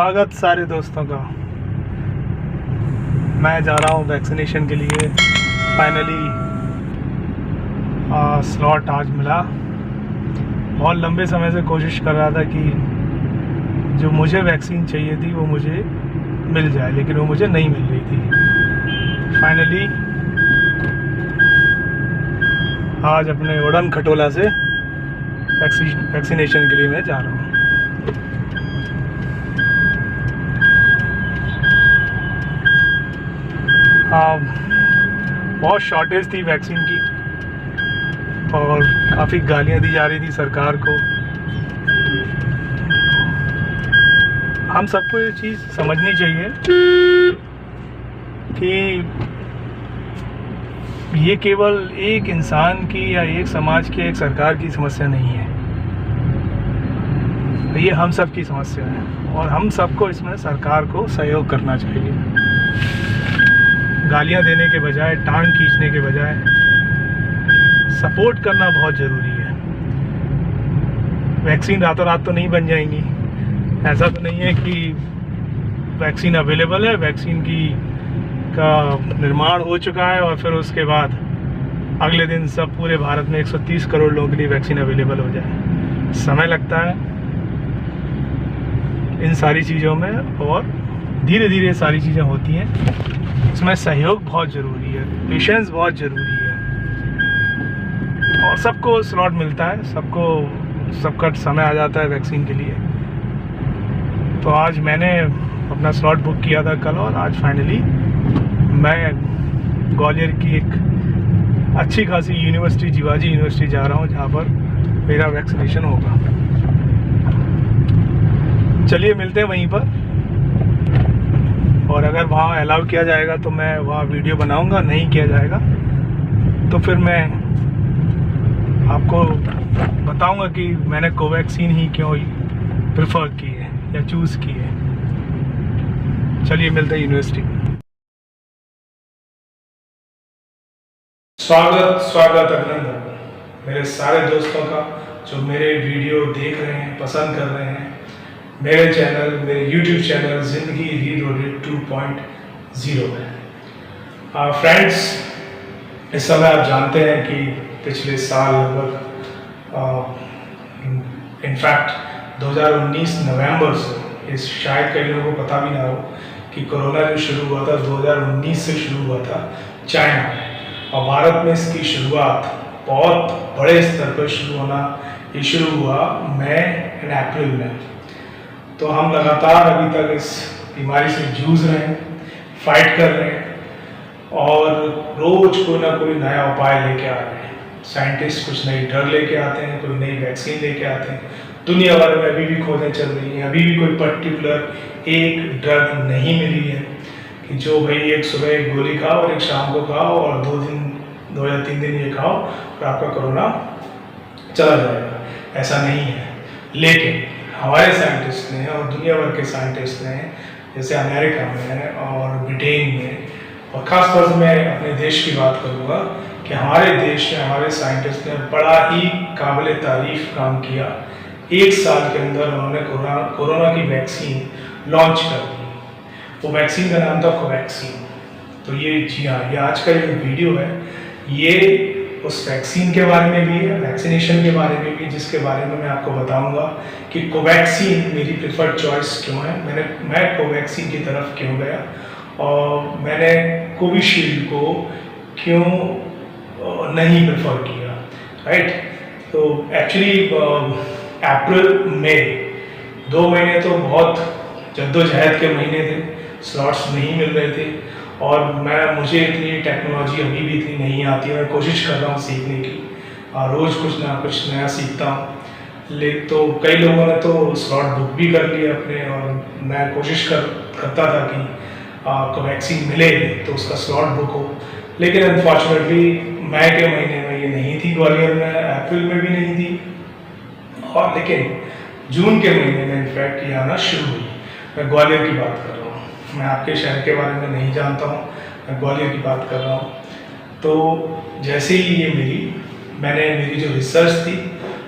स्वागत सारे दोस्तों का। मैं जा रहा हूँ वैक्सीनेशन के लिए। फाइनली स्लॉट आज मिला। बहुत लंबे समय से कोशिश कर रहा था कि जो मुझे वैक्सीन चाहिए थी वो मुझे मिल जाए, लेकिन वो मुझे नहीं मिल रही थी। फाइनली आज अपने उड़न खटोला से वैक्सीनेशन के लिए मैं जा रहा हूँ। बहुत शॉर्टेज थी वैक्सीन की और काफ़ी गालियां दी जा रही थी सरकार को। हम सबको ये चीज़ समझनी चाहिए कि ये केवल एक इंसान की या एक समाज की, एक सरकार की समस्या नहीं है। ये हम सब की समस्या है और हम सबको इसमें सरकार को सहयोग करना चाहिए। गालियां देने के बजाय, टांग खींचने के बजाय सपोर्ट करना बहुत ज़रूरी है। वैक्सीन रातों रात तो नहीं बन जाएंगी। ऐसा तो नहीं है कि वैक्सीन अवेलेबल है, वैक्सीन का निर्माण हो चुका है और फिर उसके बाद अगले दिन सब पूरे भारत में 130 करोड़ लोगों के लिए वैक्सीन अवेलेबल हो जाए। समय लगता है इन सारी चीज़ों में और धीरे धीरे सारी चीज़ें होती हैं। इसमें सहयोग बहुत ज़रूरी है, पेशेंस बहुत ज़रूरी है और सबको स्लॉट मिलता है, सबका समय आ जाता है वैक्सीन के लिए। तो आज मैंने अपना स्लॉट बुक किया था कल और आज फाइनली मैं ग्वालियर की एक अच्छी खासी यूनिवर्सिटी, जीवाजी यूनिवर्सिटी जा रहा हूँ, जहाँ पर मेरा वैक्सीनेशन होगा। चलिए मिलते हैं वहीं पर, और अगर वहाँ अलाउ किया जाएगा तो मैं वहाँ वीडियो बनाऊंगा, नहीं किया जाएगा तो फिर मैं आपको बताऊंगा कि मैंने कोवैक्सीन ही क्यों प्रेफर की है या चूज़ की है। चलिए मिलते हैं यूनिवर्सिटी में। स्वागत अभिनंदन मेरे सारे दोस्तों का जो मेरे वीडियो देख रहे हैं, पसंद कर रहे हैं। मेरे चैनल, मेरे YouTube चैनल ज़िंदगी रीलोडेड 2.0 में। फ्रेंड्स, इस समय आप जानते हैं कि पिछले साल लगभग इनफैक्ट 2019 नवंबर से, इस शायद कई लोगों को पता भी ना हो कि कोरोना जो शुरू हुआ था 2019 से शुरू हुआ था चाइना में, और भारत में इसकी शुरुआत बहुत बड़े स्तर पर शुरू हुआ मई और अप्रैल में। तो हम लगातार अभी तक इस बीमारी से जूझ रहे हैं, फाइट कर रहे हैं और रोज कोई ना कोई नया उपाय लेके आ रहे हैं। साइंटिस्ट कुछ नई ड्रग लेके आते हैं, कोई नई वैक्सीन लेके आते हैं। दुनिया भर में अभी भी खोजें चल रही हैं, अभी भी कोई पर्टिकुलर एक ड्रग नहीं मिली है कि जो भाई एक सुबह एक गोली खाओ और एक शाम को खाओ और 2 या 3 दिन ये खाओ और आपका कोरोना चला जाएगा। ऐसा नहीं है। लेकिन हमारे साइंटिस्ट ने और दुनिया भर के साइंटिस्ट ने, जैसे अमेरिका में और ब्रिटेन में, और ख़ासतौर से मैं अपने देश की बात करूँगा कि हमारे देश में हमारे साइंटिस्ट ने बड़ा ही काबिल तारीफ काम किया। 1 साल के अंदर उन्होंने कोरोना की वैक्सीन लॉन्च कर दी। वो वैक्सीन का नाम था कोवैक्सीन। तो ये, जी हाँ, ये आज का जो वीडियो है ये उस वैक्सीन के बारे में भी है, वैक्सीनेशन के बारे में भी, जिसके बारे में मैं आपको बताऊंगा कि कोवैक्सीन मेरी प्रेफर्ड चॉइस क्यों है, मैं कोवैक्सीन की तरफ क्यों गया और मैंने कोविशील्ड को क्यों नहीं प्रेफर किया। राइट। तो एक्चुअली अप्रैल मई 2 महीने तो बहुत जद्दोजहद के महीने थे, स्लॉट्स नहीं मिल रहे थे और मुझे इतनी टेक्नोलॉजी अभी भी इतनी नहीं आती है। मैं कोशिश कर रहा हूँ सीखने की, रोज़ कुछ ना कुछ नया सीखता हूँ। तो कई लोगों ने तो स्लॉट बुक भी कर लिए अपने, और मैं कोशिश करता था कि कोवैक्सीन मिले तो उसका स्लॉट बुक हो, लेकिन अनफॉर्चुनेटली मई के महीने में ये नहीं थी ग्वालियर में, अप्रैल में भी नहीं थी, और लेकिन जून के महीने में इनफैक्ट ये आना शुरू हुई। मैं ग्वालियर की बात कर रहा हूँ, मैं आपके शहर के बारे में नहीं जानता हूँ, मैं ग्वालियर की बात कर रहा हूँ। तो जैसे ही ये मेरी जो रिसर्च थी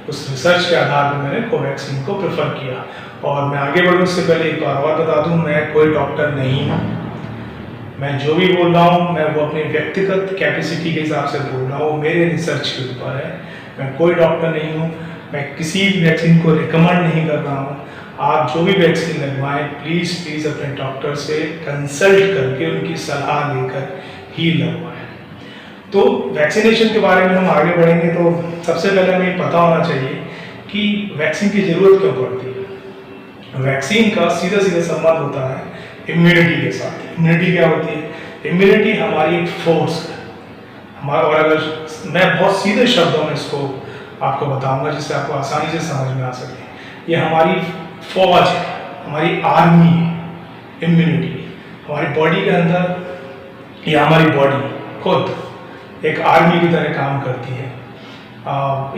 उस रिसर्च के आधार पर मैंने कोवैक्सीन को प्रेफर किया। और मैं आगे बढ़ूँ उससे पहले एक बार और बता दूँ, मैं कोई डॉक्टर नहीं हूँ। मैं जो भी बोल रहा हूँ मैं वो अपनी व्यक्तिगत कैपेसिटी के हिसाब से बोल रहा हूँ, मेरे रिसर्च के ऊपर है। मैं कोई डॉक्टर नहीं हूँ, मैं किसी वैक्सीन को रिकमेंड नहीं कर रहा हूँ। आप जो भी वैक्सीन लगवाएं प्लीज़ अपने डॉक्टर से कंसल्ट करके उनकी सलाह लेकर ही लगवाएं। तो वैक्सीनेशन के बारे में हम आगे बढ़ेंगे तो सबसे पहले हमें पता होना चाहिए कि वैक्सीन की ज़रूरत क्यों पड़ती है। वैक्सीन का सीधा संबंध होता है इम्यूनिटी के साथ। इम्यूनिटी क्या होती है? इम्यूनिटी हमारी एक फोर्स है हमारा। और अगर मैं बहुत सीधे शब्दों में इसको आपको बताऊंगा जिससे आपको आसानी से समझ में आ सके, ये हमारी फौज है, हमारी आर्मी है। इम्यूनिटी हमारी बॉडी के अंदर, या हमारी बॉडी खुद एक आर्मी की तरह काम करती है।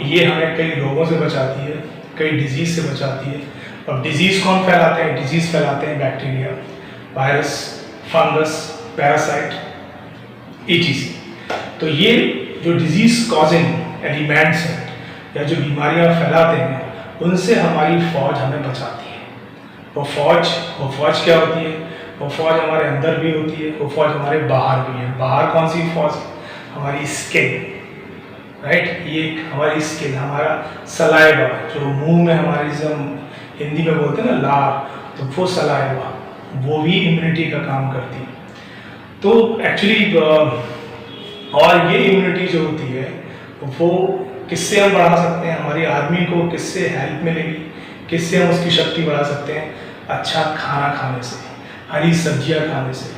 ये हमें कई रोगों से बचाती है, कई डिजीज़ से बचाती है। और डिजीज़ कौन फैलाते हैं? डिजीज़ फैलाते हैं bacteria, virus, fungus, parasite, etc। तो ये जो डिजीज़ कॉजिंग एलिमेंट्स हैं या जो बीमारियां फैलाते हैं उनसे हमारी फौज हमें बचाती है। वो फौज क्या होती है? वो फौज हमारे अंदर भी होती है, वो फौज हमारे बाहर भी है। बाहर कौन सी फौज? हमारी स्किन, राइट। ये हमारी स्किन, हमारा सलाइवा, जो मुंह में हमारी जब हिंदी में बोलते हैं ना लार, तो वो सलाइवा वो भी इम्यूनिटी का काम करती है। तो एक्चुअली और ये इम्यूनिटी जो होती है वो किससे हम बढ़ा सकते हैं? हमारी आर्मी को किससे हेल्प मिलेगी, किससे हम उसकी शक्ति बढ़ा सकते हैं? अच्छा खाना खाने से, हरी सब्जियां खाने से,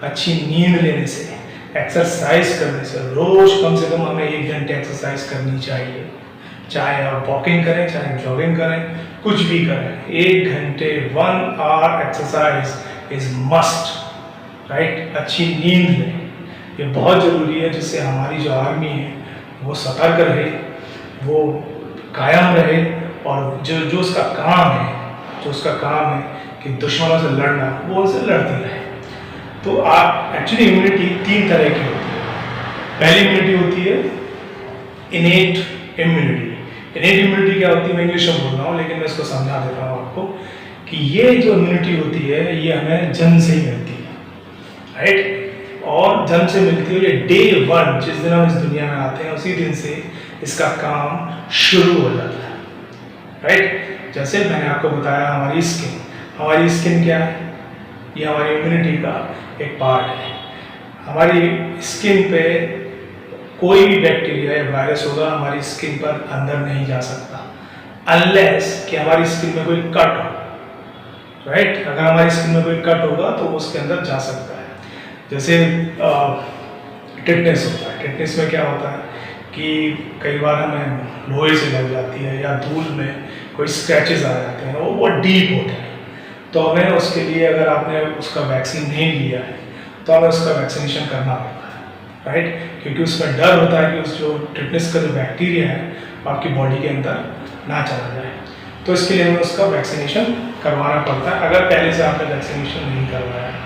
अच्छी नींद लेने से, एक्सरसाइज करने से। रोज कम से कम हमें 1 घंटे एक्सरसाइज करनी चाहिए, चाहे आप वॉकिंग करें, चाहे जॉगिंग करें, कुछ भी करें। 1 घंटे 1 hour exercise is must, right. अच्छी नींद लें, ये बहुत ज़रूरी है, जिससे हमारी जो आर्मी है वो सतर्क रहे, वो कायम रहे, और जो उसका काम है कि दुश्मनों से लड़ना, वो उनसे लड़ती रहे। तो आप एक्चुअली इम्यूनिटी 3 तरह की होती है। पहली इम्यूनिटी होती है इनेट इम्यूनिटी। इनेट इम्यूनिटी क्या होती है? मैं इंग्लिश में बोल रहा हूँ लेकिन मैं इसको समझा देता हूँ आपको कि ये जो इम्यूनिटी होती है ये हमें जन्म से ही मिलती है, राइट। और जन्म से मिलती है, ये डे 1 जिस दिन हम इस दुनिया में आते हैं उसी दिन से इसका काम शुरू हो जाता है, राइट। जैसे मैंने आपको बताया हमारी स्किन क्या है? ये हमारी इम्यूनिटी का एक पार्ट है। हमारी स्किन पे कोई भी बैक्टीरिया या वायरस होगा हमारी स्किन पर अंदर नहीं जा सकता, अनलेस कि हमारी स्किन में कोई कट हो, राइट। अगर हमारी स्किन में कोई कट होगा तो वो उसके अंदर जा सकता है। जैसे टिटनेस होता है। टिटनेस में क्या होता है कि कई बार हमें लोहे से लग जाती है या धूल में कोई स्क्रैचेस आ जाते हैं, वो बहुत डीप होते हैं। तो हमें उसके लिए, अगर आपने उसका वैक्सीन नहीं लिया है तो हमें उसका वैक्सीनेशन करना पड़ता है, राइट। क्योंकि उसमें डर होता है कि उस जो टिटनेस का जो बैक्टीरिया है आपकी बॉडी के अंदर ना चला जाए। तो इसके लिए हमें उसका वैक्सीनेशन करवाना पड़ता है अगर पहले से आपने वैक्सीनेशन नहीं करवाया है।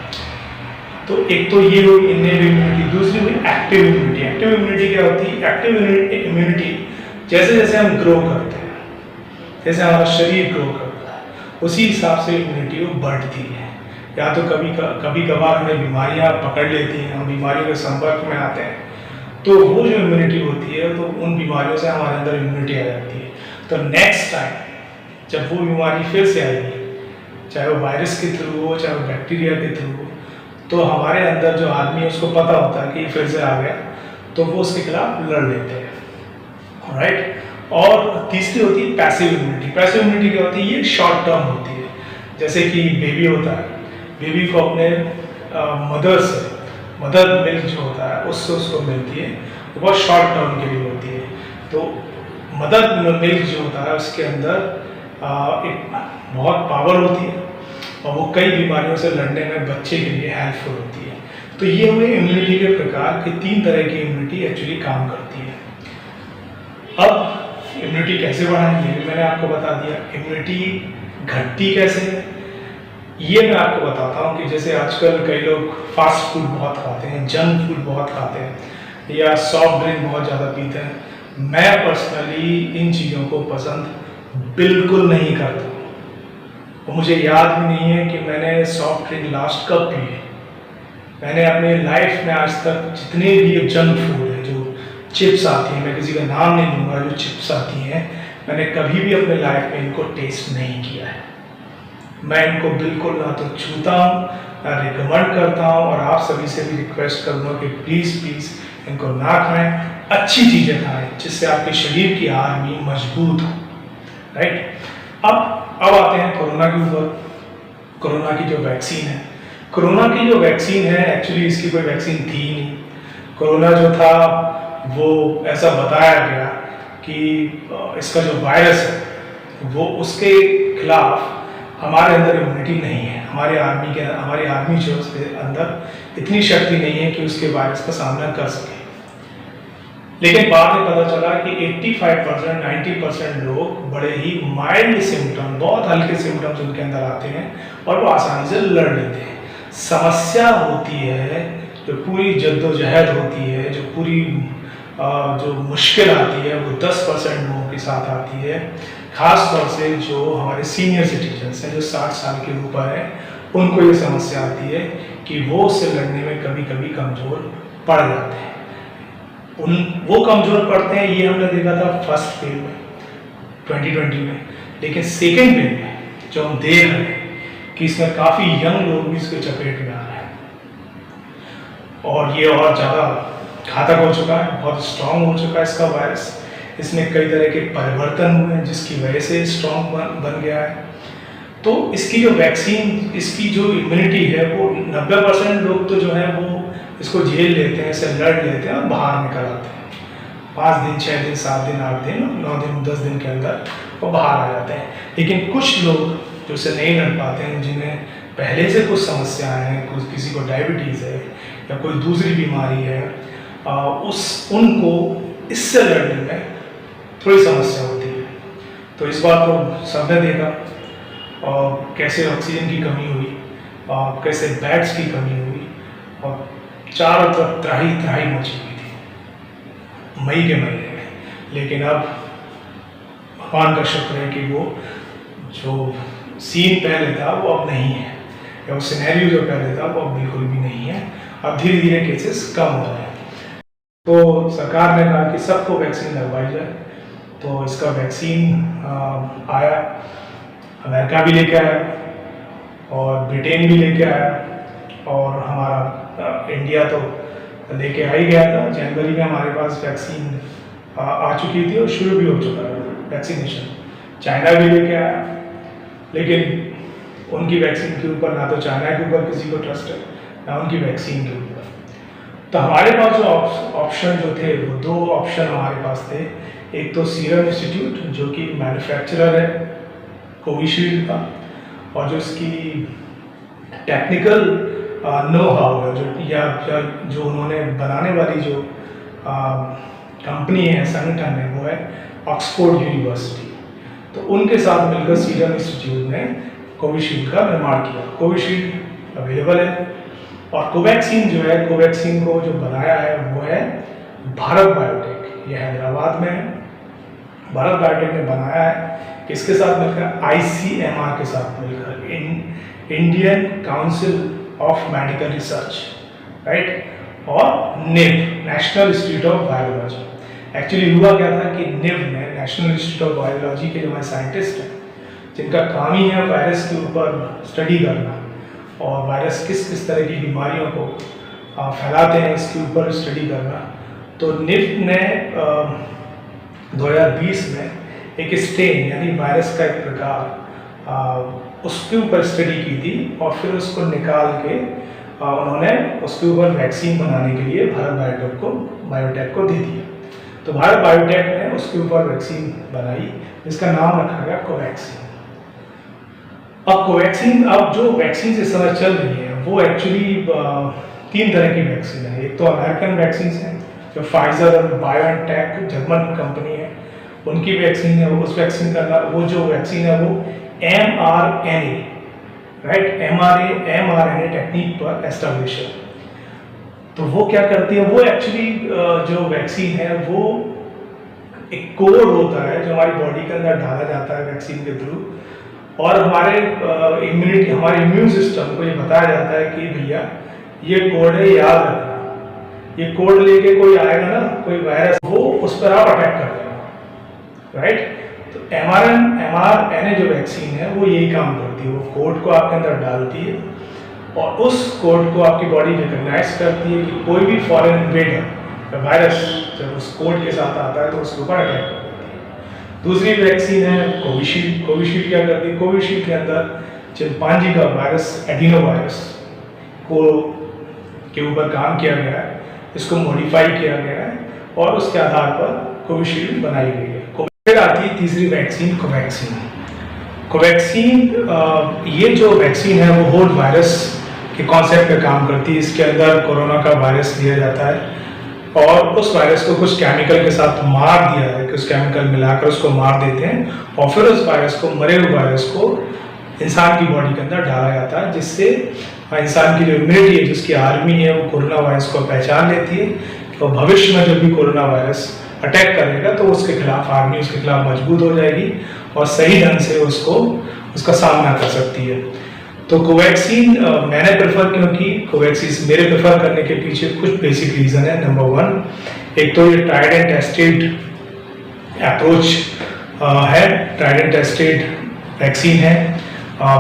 तो एक तो ये हुई इनेट इम्यूनिटी। दूसरी हुई एक्टिव इम्यूनिटी। एक्टिव इम्यूनिटी क्या होती है? एक्टिव इम्यूनिटी जैसे जैसे हम ग्रो करते हैं, जैसे हमारा शरीर ग्रो करता है, उसी हिसाब से इम्यूनिटी वो बढ़ती है। या तो कभी कभार हमें बीमारियां पकड़ लेती हैं, हम बीमारियों के संपर्क में आते हैं, तो वो जो इम्यूनिटी होती है तो उन बीमारियों से हमारे अंदर इम्यूनिटी आ जाती है। तो नेक्स्ट टाइम जब वो बीमारी फिर से आएगी, चाहे वो वायरस के थ्रू हो, चाहे वो बैक्टीरिया के थ्रू हो, तो हमारे अंदर जो आदमी है उसको पता होता है कि फिर से आ गया, तो वो उसके खिलाफ लड़ लेते हैं, राइट। और तीसरी होती है पैसिव इम्यूनिटी। पैसिव इम्यूनिटी क्या होती है? ये शॉर्ट टर्म होती है। जैसे कि बेबी होता है, बेबी को अपने मदर मिल्क जो होता है उससे उसको मिलती है, वो बहुत शॉर्ट टर्म के लिए होती है। तो मदर मिल्क जो होता है उसके अंदर एक बहुत पावर होती है और वो कई बीमारियों से लड़ने में बच्चे के लिए हेल्पफुल होती है। तो ये हुए इम्यूनिटी के प्रकार के 3 तरह की इम्यूनिटी एक्चुअली काम करती है। अब इम्यूनिटी कैसे बढ़ाएं ये भी मैंने आपको बता दिया। इम्यूनिटी घटती कैसे है ये मैं आपको बताता हूँ कि जैसे आजकल कई लोग फास्ट फूड बहुत खाते हैं, जंक फूड बहुत खाते हैं, या सॉफ्ट ड्रिंक बहुत ज़्यादा पीते हैं, मैं पर्सनली इन चीज़ों को पसंद बिल्कुल नहीं करता हूँ। और मुझे याद भी नहीं है कि मैंने सॉफ्ट ड्रिंक लास्ट कब पी है। मैंने अपने लाइफ में आज तक जितने भी जंक फूड है, जो चिप्स आती हैं, मैं किसी का नाम नहीं लूँगा, जो चिप्स आती हैं, मैंने कभी भी अपने लाइफ में इनको टेस्ट नहीं किया है। मैं इनको बिल्कुल ना तो छूता हूँ, ना रिकमेंड करता हूँ, और आप सभी से भी रिक्वेस्ट करूँगा कि प्लीज़ इनको ना खाएं, अच्छी चीज़ें खाएं जिससे आपके शरीर की आर्मी मजबूत हो। राइट, अब आते हैं कोरोना के ऊपर। कोरोना की जो वैक्सीन है, कोरोना की जो वैक्सीन है, एक्चुअली इसकी कोई वैक्सीन थी ही नहीं। कोरोना जो था वो ऐसा बताया गया कि इसका जो वायरस है वो उसके खिलाफ हमारे अंदर इम्यूनिटी नहीं है, हमारी आर्मी जो उसके अंदर इतनी शक्ति नहीं है कि उसके वायरस का सामना कर सके। लेकिन बाद में पता चला कि 85% 90% लोग बड़े ही माइल्ड सिम्टम, बहुत हल्के सिम्टम्स उनके अंदर आते हैं और वो आसानी से लड़ लेते हैं। समस्या होती है, जो पूरी जद्दोजहद होती है, जो पूरी जो मुश्किल आती है, वो 10% लोगों के साथ आती है। खास तौर से जो हमारे सीनियर सिटीजन्स हैं, जो 60 साल के ऊपर हैं, उनको ये समस्या आती है कि वो उससे लड़ने में कभी कभी कमज़ोर पड़ जाते हैं। वो कमज़ोर पड़ते हैं, ये हमने देखा था फर्स्ट वेव में 2020 में। लेकिन सेकेंड वेव में जो हम देख रहे हैं कि इसमें काफ़ी यंग लोग भी इसके चपेट में आ रहे हैं, और ये और ज़्यादा घातक हो चुका है, बहुत स्ट्रांग हो चुका है इसका वायरस। इसमें कई तरह के परिवर्तन हुए हैं जिसकी वजह से स्ट्रांग बन गया है। तो इसकी जो वैक्सीन, इसकी जो इम्यूनिटी है, वो 90% लोग तो जो है वो इसको झेल लेते हैं, इसे लड़ लेते हैं और बाहर निकल आते हैं। 5 दिन, 6 दिन, 7 दिन, 8 दिन, 9 दिन, 10 दिन के अंदर वो बाहर आ जाते हैं। लेकिन कुछ लोग जो इसे नहीं लड़ पाते हैं, जिन्हें पहले से कुछ समस्याएं हैं, किसी को डायबिटीज़ है या कोई दूसरी बीमारी है, उनको इससे लड़ने में थोड़ी समस्या होती है। तो इस बात को सबने देखा, और कैसे ऑक्सीजन की कमी हुई, और कैसे बेड्स की कमी हुई, और चारों तरफ त्राही मची हुई थी मई के महीने में। लेकिन अब भगवान का शुक्र है कि वो जो सीन पहले था वो अब नहीं है, या वो सिनेरियो जो पहले था वो अब बिल्कुल भी नहीं है। अब धीरे धीरे केसेस कम हो रहे हैं। तो सरकार ने कहा कि सबको वैक्सीन लगवाई जाए। तो इसका वैक्सीन आया, अमेरिका भी लेके आया और ब्रिटेन भी लेके आया, और हमारा इंडिया तो लेके आ ही गया था। जनवरी में हमारे पास वैक्सीन आ चुकी थी और शुरू भी हो चुका है वैक्सीनेशन। चाइना भी लेके आया, लेकिन उनकी वैक्सीन के ऊपर ना तो चाइना के ऊपर किसी को ट्रस्ट है, ना उनकी वैक्सीन के ऊपर। तो हमारे पास जो ऑप्शन जो थे, वो 2 ऑप्शन हमारे पास थे। एक तो सीरम इंस्टीट्यूट, जो कि मैन्युफैक्चरर है कोविशील्ड का, और जो इसकी टेक्निकल नो हाउ है, जो उन्होंने बनाने वाली जो कंपनी है, संगठन है, वो है ऑक्सफोर्ड यूनिवर्सिटी। तो उनके साथ मिलकर सीरम इंस्टीट्यूट ने कोविशील्ड का निर्माण किया। कोविशील्ड अवेलेबल है, और कोवैक्सीन जो है, कोवैक्सीन को जो बनाया है वो है भारत बायोटेक, ये हैदराबाद में है। भारत बायोटेक ने बनाया है, किसके साथ मिलकर? ICMR के साथ मिलकर, Indian council of medical research, right, और निव, national institute of biology. Actually हुआ क्या था कि निव में, नेशनल इंस्टीट्यूट ऑफ बायोलॉजी के जो हमारे साइंटिस्ट हैं, जिनका काम ही है वायरस के ऊपर स्टडी करना, और वायरस किस किस तरह की बीमारियों को फैलाते हैं, इसके ऊपर स्टडी करना। तो निफ्ट ने 2020 में एक स्ट्रेन, यानी वायरस का एक प्रकार, उसके ऊपर स्टडी की थी, और फिर उसको निकाल के उन्होंने उसके ऊपर वैक्सीन बनाने के लिए भारत बायोटेक को दे दिया। तो भारत बायोटेक ने उसके ऊपर वैक्सीन बनाई, जिसका नाम रखा गया कोवैक्सीन। अब कोवैक्सीन, अब जो वैक्सीन इस समय चल रही है, वो एक्चुअली 3 तरह की वैक्सीन है। एक तो अमेरिकन वैक्सीन है, जो फाइजर और बायोएनटेक जर्मन कंपनी है, उनकी वैक्सीन है। उस वैक्सीन का वो जो वैक्सीन है वो mRNA, राइट, mRNA टेक्निक पर एस्टेब्लिश है। तो वो क्या करती है, वो एक्चुअली जो वैक्सीन है वो एक कोड होता है जो हमारी बॉडी के अंदर डाला जाता है वैक्सीन के थ्रू, और हमारे इम्यून सिस्टम को ये बताया जाता है कि भैया ये कोड है, याद रखना, ये कोड लेके कोई आएगा ना, कोई वायरस, वो उस पर आप अटैक कर देगा, राइट। तो mRNA जो वैक्सीन है वो यही काम करती है, वो कोड को आपके अंदर डालती है और उस कोड को आपकी बॉडी रिकॉग्नाइज करती है कि कोई भी फॉरेन इन्वेडर वायरस जब उस कोड के साथ आता है तो उसके ऊपर अटैक कर देती है। दूसरी वैक्सीन है कोविशील्ड। कोविशील्ड क्या करती है? कोविशील्ड के अंदर चिंपांजी का वायरस, एडिनो वायरस को के ऊपर काम किया गया है, इसको मॉडिफाई किया गया है और उसके आधार पर कोविशील्ड बनाई गई है। फिर आती है तीसरी वैक्सीन, कोवैक्सीन। कोवैक्सीन ये जो वैक्सीन है वो होल वायरस के कॉन्सेप्ट पे काम करती है। इसके अंदर कोरोना का वायरस लिया जाता है और उस वायरस को कुछ केमिकल के साथ मार दिया है, कुछ केमिकल मिलाकर उसको मार देते हैं और फिर उस वायरस को, मरे हुए वायरस को इंसान की बॉडी के अंदर डाला जाता है, जिससे इंसान की जो इम्यूनिटी है, जिसकी आर्मी है, वो कोरोना वायरस को पहचान लेती है और भविष्य में जब भी कोरोना वायरस अटैक करेगा तो उसके खिलाफ आर्मी उसके खिलाफ मजबूत हो जाएगी और सही ढंग से उसका सामना कर सकती है। तो कोवैक्सीन मैंने प्रेफर क्यों की? कोवैक्सीन मेरे प्रेफर करने के पीछे कुछ बेसिक रीज़न है। नंबर 1, एक तो ये ट्राइड एंड टेस्टेड अप्रोच है, ट्राइड एंड टेस्टेड वैक्सीन है।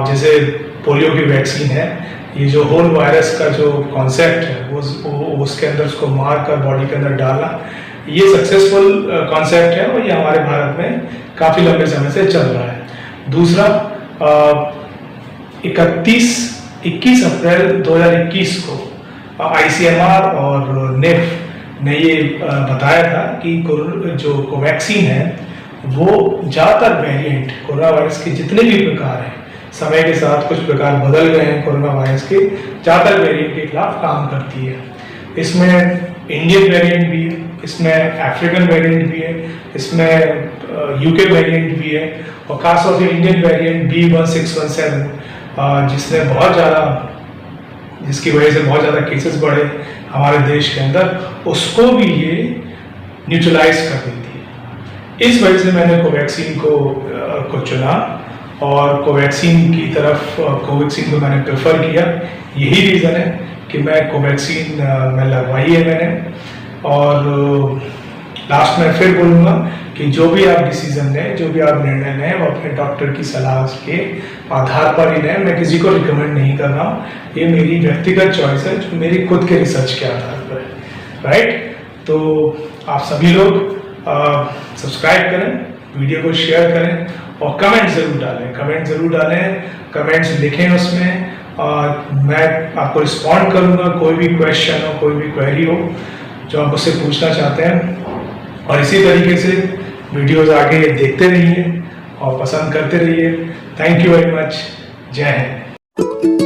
जैसे पोलियो की वैक्सीन है, ये जो होल वायरस का जो कॉन्सेप्ट है वो उसके अंदर उसको मार कर बॉडी के अंदर डालना, ये सक्सेसफुल कॉन्सेप्ट है और ये हमारे भारत में काफ़ी लंबे समय से चल रहा है। दूसरा, 21 अप्रैल 2021 को ICMR और नेफ ने ये बताया था कि जो कोवैक्सीन है वो ज़्यादातर वेरिएंट कोरोना वायरस के जितने भी प्रकार हैं, समय के साथ कुछ प्रकार बदल गए हैं कोरोना वायरस के, ज़्यादातर वेरिएंट के खिलाफ काम करती है। इसमें इंडियन वेरिएंट भी है, इसमें अफ्रीकन वेरिएंट भी है, इसमें यूके वेरिएंट भी है और खासतौर से इंडियन वेरिएंट B1617 जिसकी वजह से बहुत ज़्यादा केसेस बढ़े हमारे देश के अंदर, उसको भी ये न्यूट्रलाइज कर देती है। इस वजह से मैंने कोवैक्सीन को चुना और कोवैक्सीन की तरफ कोवैक्सीन को मैंने प्रेफर किया। यही रीज़न है कि मैं कोवैक्सीन में लगवाई है मैंने। और लास्ट में फिर बोलूँगा कि जो भी आप डिसीजन लें, जो भी आप निर्णय लें, वो अपने डॉक्टर की सलाह के आधार पर ही लें। मैं किसी को रिकमेंड नहीं कर रहा हूँ, ये मेरी व्यक्तिगत चॉइस है जो मेरी खुद के रिसर्च के आधार पर है, राइट। तो आप सभी लोग सब्सक्राइब करें, वीडियो को शेयर करें और कमेंट ज़रूर डालें, कमेंट्स लिखें उसमें, और मैं आपको रिस्पॉन्ड करूँगा। कोई भी क्वेश्चन हो, कोई भी क्वेरी हो जो आप मुझसे पूछना चाहते हैं, और इसी तरीके से वीडियोस आगे देखते रहिए और पसंद करते रहिए। Thank you very much. जय हिंद।